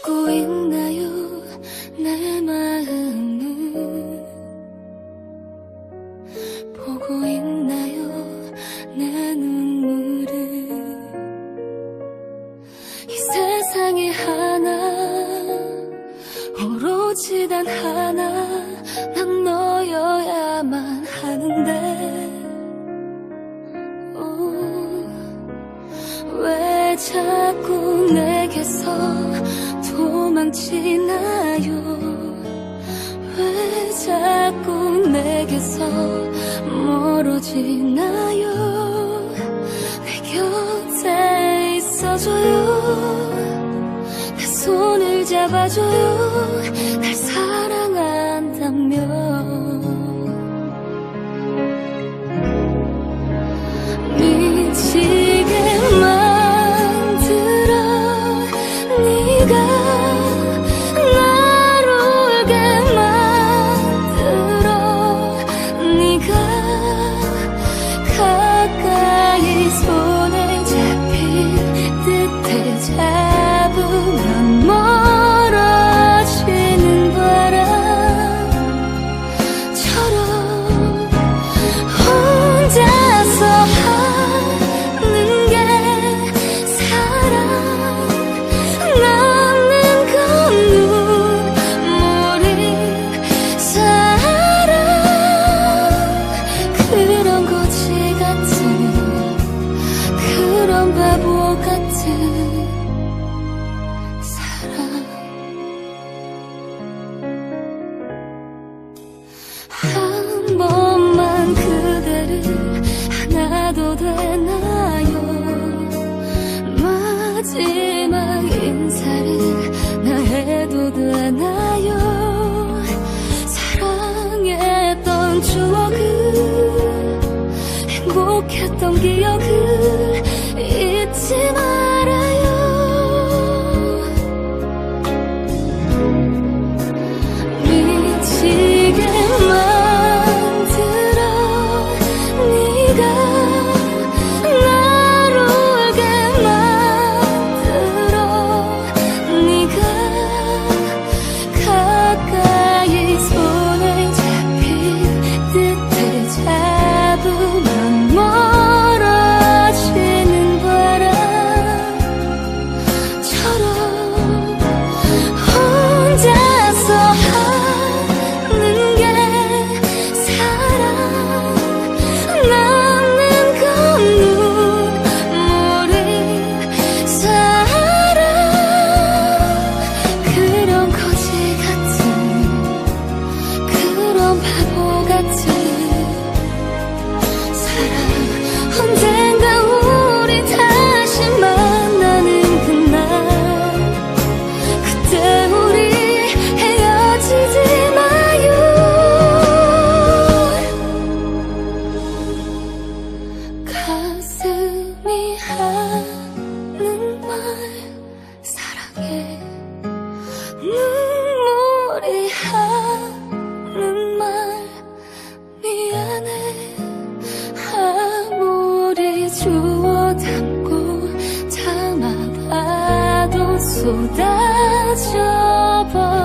보고 있나요 내 마음을 보고 있나요 내 눈물을 이 세상에 하나 오로지 단 하나 난 너여야만 하는데 왜 자꾸 내게서 도망치나요 왜 자꾸 내게서 멀어지나요 내 곁에 있어줘요 내 손을 잡아줘요 날 사랑한다면 미치게 만들어 네가 날 울게 만들어 네가 가까이 손에 잡힐 듯해 잡으면 멀어지는 바람처럼 혼자서 하는 게 사랑 남는 건 눈물이 사랑 그런 거지 같은 그런 바보 같은 사랑 한 번만 그대를 안아도 되나요 마지막 인사를 나 해도 되나요 사랑했던 추억을 행복했던 기억을 잊지 말아요 미치게 만들어 네가 날 울게 만들어 네가 가까이 손에 잡힐 듯해 잡으면 멀어지는 바람처럼 혼자서 하는 게 사랑 남는 건 눈물이 사랑 그런 거지 같은 그런 바보 같은 사랑 언젠가 우리 다시 만나는 그날 그때 우리 헤어지지 마요 가슴이 하는 말 사랑해 눈물이 하는 말 미안해 아무리 주워 담고 담아봐도 쏟아져 버려